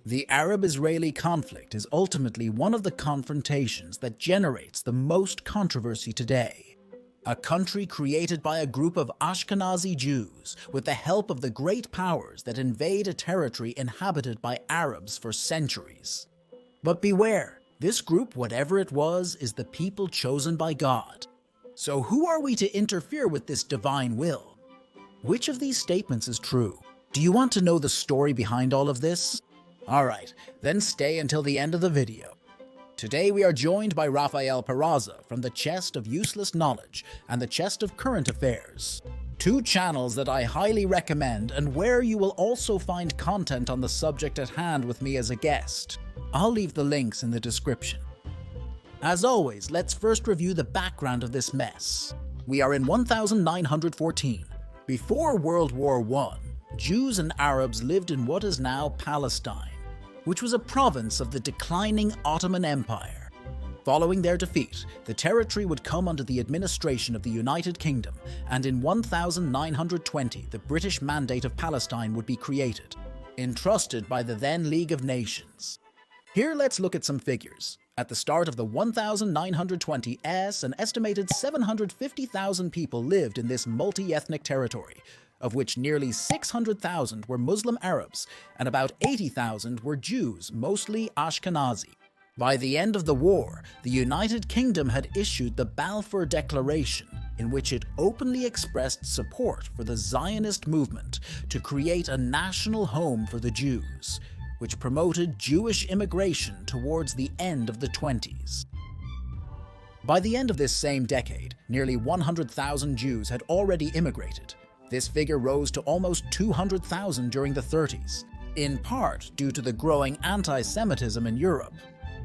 The Arab-Israeli conflict is ultimately one of the confrontations that generates the most controversy today. A country created by a group of Ashkenazi Jews with the help of the great powers that invade a territory inhabited by Arabs for centuries. But beware, this group, whatever it was, is the people chosen by God. So who are we to interfere with this divine will? Which of these statements is true? Do you want to know the story behind all of this? Alright, then stay until the end of the video. Today we are joined by Rafael Peraza from the Chest of Useless Knowledge and the Chest of Current Affairs. Two channels that I highly recommend and where you will also find content on the subject at hand with me as a guest. I'll leave the links in the description. As always, let's first review the background of this mess. We are in 1914. Before World War I, Jews and Arabs lived in what is now Palestine, which was a province of the declining Ottoman Empire. Following their defeat, the territory would come under the administration of the United Kingdom, and in 1920 the British Mandate of Palestine would be created, entrusted by the then League of Nations. Here let's look at some figures. At the start of the 1920s, an estimated 750,000 people lived in this multi-ethnic territory, of which nearly 600,000 were Muslim Arabs and about 80,000 were Jews, mostly Ashkenazi. By the end of the war, the United Kingdom had issued the Balfour Declaration, in which it openly expressed support for the Zionist movement to create a national home for the Jews, which promoted Jewish immigration towards the end of the 20s. By the end of this same decade, nearly 100,000 Jews had already immigrated. This figure rose to almost 200,000 during the 30s, in part due to the growing anti-Semitism in Europe.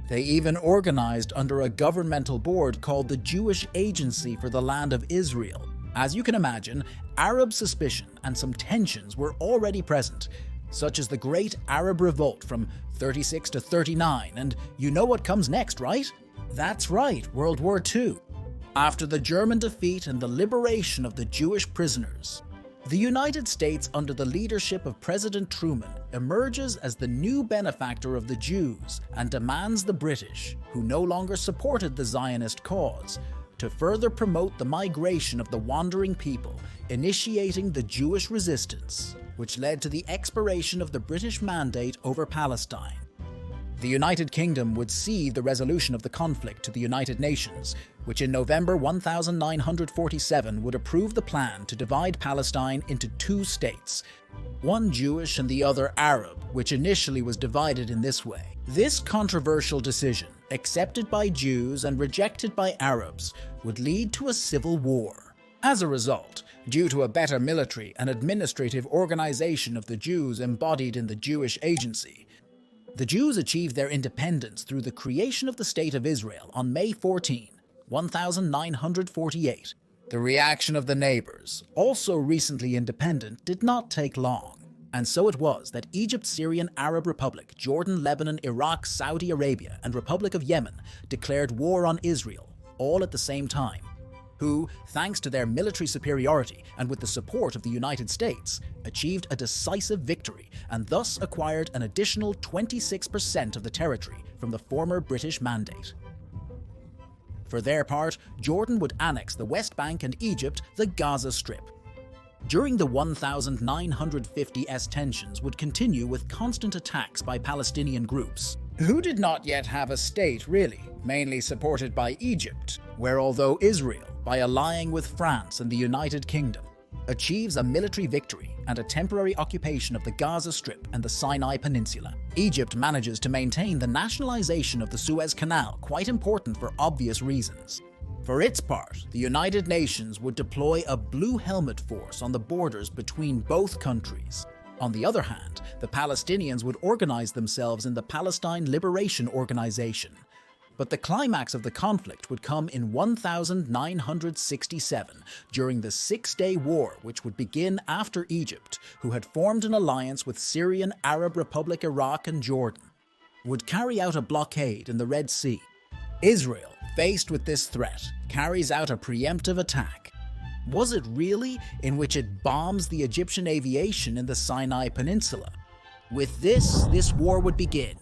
They even organized under a governmental board called the Jewish Agency for the Land of Israel. As you can imagine, Arab suspicion and some tensions were already present, such as the Great Arab Revolt from 36 to 39, and you know what comes next, right? That's right, World War II. After the German defeat and the liberation of the Jewish prisoners, the United States, under the leadership of President Truman, emerges as the new benefactor of the Jews and demands the British, who no longer supported the Zionist cause, to further promote the migration of the wandering people, initiating the Jewish resistance, which led to the expiration of the British Mandate over Palestine. The United Kingdom would cede the resolution of the conflict to the United Nations, which in November 1947 would approve the plan to divide Palestine into two states, one Jewish and the other Arab, which initially was divided in this way. This controversial decision, accepted by Jews and rejected by Arabs, would lead to a civil war. As a result, due to a better military and administrative organization of the Jews embodied in the Jewish Agency, the Jews achieved their independence through the creation of the State of Israel on May 14, 1948. The reaction of the neighbors, also recently independent, did not take long. And so it was that Egypt, Syrian Arab Republic, Jordan, Lebanon, Iraq, Saudi Arabia, and Republic of Yemen declared war on Israel, all at the same time, who, thanks to their military superiority and with the support of the United States, achieved a decisive victory and thus acquired an additional 26% of the territory from the former British Mandate. For their part, Jordan would annex the West Bank and Egypt the Gaza Strip. During the 1950s, tensions would continue with constant attacks by Palestinian groups, who did not yet have a state really, mainly supported by Egypt, where although Israel, by allying with France and the United Kingdom, achieves a military victory and a temporary occupation of the Gaza Strip and the Sinai Peninsula, Egypt manages to maintain the nationalization of the Suez Canal, quite important for obvious reasons. For its part, the United Nations would deploy a Blue Helmet force on the borders between both countries. On the other hand, the Palestinians would organize themselves in the Palestine Liberation Organization. But the climax of the conflict would come in 1967, during the Six-Day War, which would begin after Egypt, who had formed an alliance with Syrian Arab Republic Iraq and Jordan, would carry out a blockade in the Red Sea. Israel, faced with this threat, carries out a preemptive attack. Was it really, in which it bombs the Egyptian aviation in the Sinai Peninsula? With this war would begin.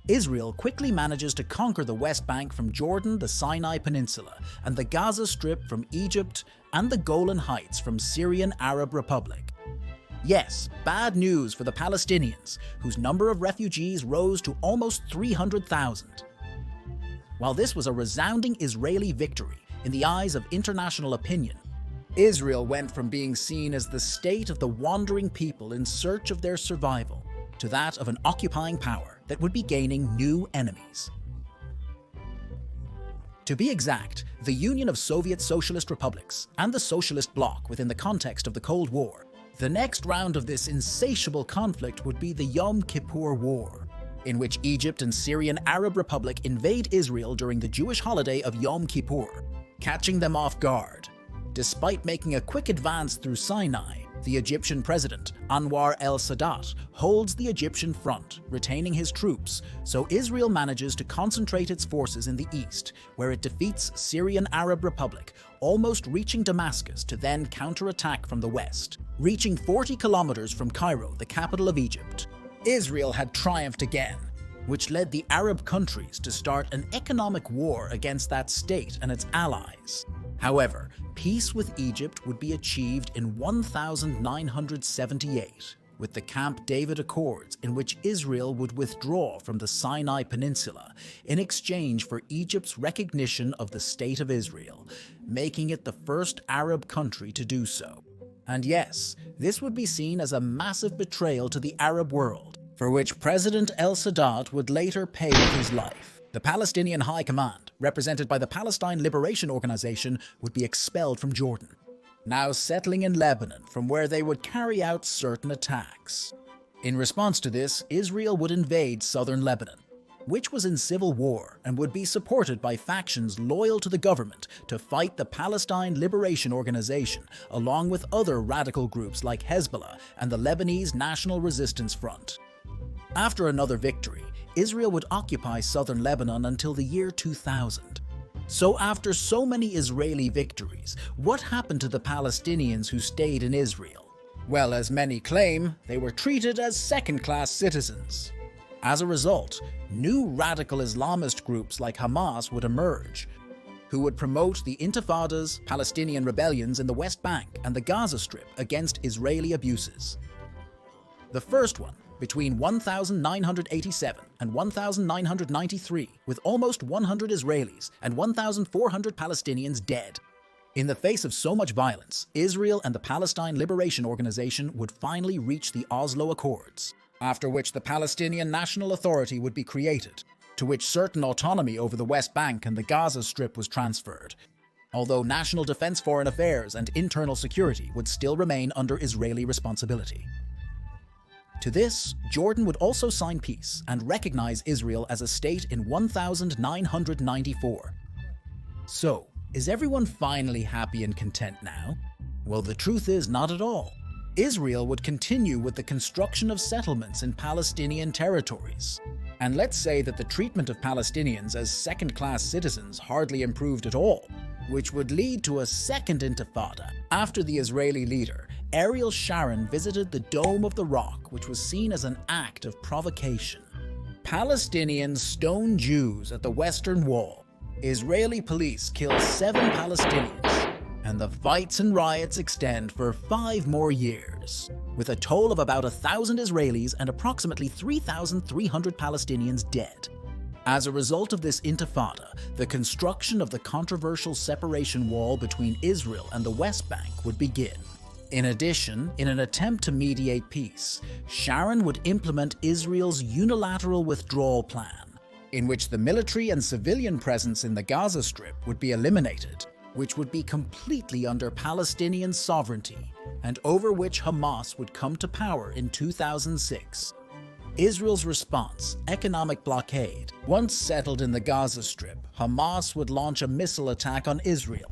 Israel quickly manages to conquer the West Bank from Jordan, the Sinai Peninsula, and the Gaza Strip from Egypt, and the Golan Heights from Syrian Arab Republic. Yes, bad news for the Palestinians, whose number of refugees rose to almost 300,000. While this was a resounding Israeli victory in the eyes of international opinion, Israel went from being seen as the state of the wandering people in search of their survival to that of an occupying power that would be gaining new enemies. To be exact, the Union of Soviet Socialist Republics and the Socialist Bloc within the context of the Cold War. The next round of this insatiable conflict would be the Yom Kippur War, in which Egypt and Syrian Arab Republic invade Israel during the Jewish holiday of Yom Kippur, catching them off guard. Despite making a quick advance through Sinai, the Egyptian president, Anwar el-Sadat, holds the Egyptian front, retaining his troops, so Israel manages to concentrate its forces in the east, where it defeats Syrian Arab Republic, almost reaching Damascus to then counterattack from the west, reaching 40 kilometers from Cairo, the capital of Egypt. Israel had triumphed again, which led the Arab countries to start an economic war against that state and its allies. However, peace with Egypt would be achieved in 1978 with the Camp David Accords, in which Israel would withdraw from the Sinai Peninsula in exchange for Egypt's recognition of the State of Israel, making it the first Arab country to do so. And yes, this would be seen as a massive betrayal to the Arab world, for which President el-Sadat would later pay with his life. The Palestinian High Command, represented by the Palestine Liberation Organization, would be expelled from Jordan, now settling in Lebanon, from where they would carry out certain attacks. In response to this, Israel would invade southern Lebanon, which was in civil war and would be supported by factions loyal to the government to fight the Palestine Liberation Organization, along with other radical groups like Hezbollah and the Lebanese National Resistance Front. After another victory, Israel would occupy southern Lebanon until the year 2000. So after so many Israeli victories, what happened to the Palestinians who stayed in Israel? Well, as many claim, they were treated as second-class citizens. As a result, new radical Islamist groups like Hamas would emerge, who would promote the Intifadas, Palestinian rebellions in the West Bank and the Gaza Strip against Israeli abuses. The first one, between 1987 and 1993, with almost 100 Israelis and 1,400 Palestinians dead. In the face of so much violence, Israel and the Palestine Liberation Organization would finally reach the Oslo Accords, after which the Palestinian National Authority would be created, to which certain autonomy over the West Bank and the Gaza Strip was transferred, although national defense, foreign affairs, and internal security would still remain under Israeli responsibility. To this, Jordan would also sign peace and recognize Israel as a state in 1994. So, is everyone finally happy and content now? Well, the truth is not at all. Israel would continue with the construction of settlements in Palestinian territories. And let's say that the treatment of Palestinians as second-class citizens hardly improved at all, which would lead to a second intifada after the Israeli leader, Ariel Sharon, visited the Dome of the Rock, which was seen as an act of provocation. Palestinians stoned Jews at the Western Wall. Israeli police kill 7 Palestinians, and the fights and riots extend for 5 more years, with a toll of about 1,000 Israelis and approximately 3,300 Palestinians dead. As a result of this intifada, the construction of the controversial separation wall between Israel and the West Bank would begin. In addition, in an attempt to mediate peace, Sharon would implement Israel's unilateral withdrawal plan, in which the military and civilian presence in the Gaza Strip would be eliminated, which would be completely under Palestinian sovereignty, and over which Hamas would come to power in 2006. Israel's response, economic blockade. Once settled in the Gaza Strip, Hamas would launch a missile attack on Israel,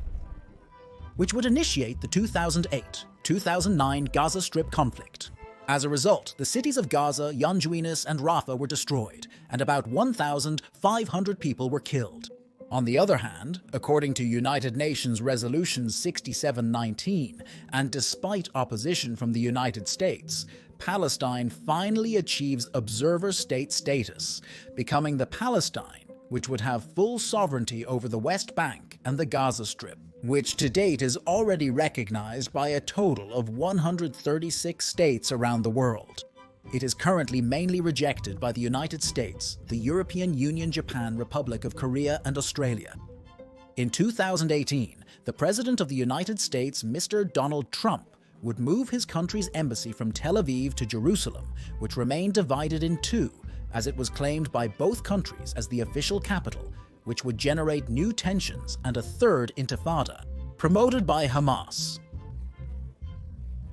which would initiate the 2008-2009 Gaza Strip conflict. As a result, the cities of Gaza, Yanjuinis, and Rafah were destroyed, and about 1,500 people were killed. On the other hand, according to United Nations Resolution 6719, and despite opposition from the United States, Palestine finally achieves observer state status, becoming the Palestine which would have full sovereignty over the West Bank and the Gaza Strip, which to date is already recognized by a total of 136 states around the world. It is currently mainly rejected by the United States, the European Union, Japan, Republic of Korea, and Australia. In 2018, the President of the United States, Mr. Donald Trump, would move his country's embassy from Tel Aviv to Jerusalem, which remained divided in two, as it was claimed by both countries as the official capital, which would generate new tensions and a third Intifada, promoted by Hamas.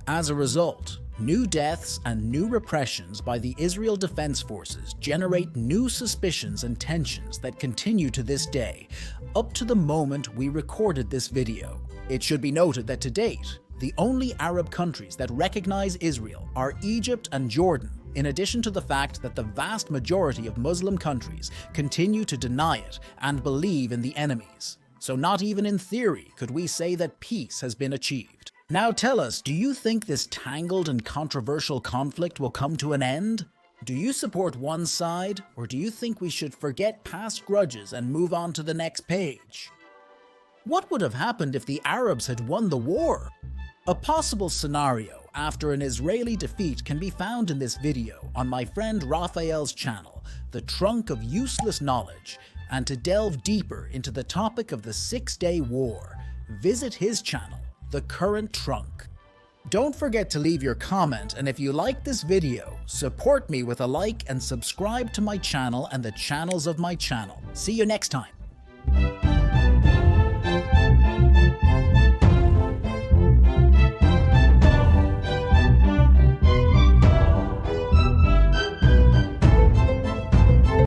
As a result, new deaths and new repressions by the Israel Defense Forces generate new suspicions and tensions that continue to this day, up to the moment we recorded this video. It should be noted that to date, the only Arab countries that recognize Israel are Egypt and Jordan, in addition to the fact that the vast majority of Muslim countries continue to deny it and believe in the enemies. So not even in theory could we say that peace has been achieved. Now tell us, do you think this tangled and controversial conflict will come to an end? Do you support one side, or do you think we should forget past grudges and move on to the next page? What would have happened if the Arabs had won the war? A possible scenario after an Israeli defeat can be found in this video on my friend Raphael's channel, The Trunk of Useless Knowledge, and to delve deeper into the topic of the Six-Day War, visit his channel, The Current Trunk. Don't forget to leave your comment, and if you like this video, support me with a like and subscribe to my channel and the channels of my channel. See you next time.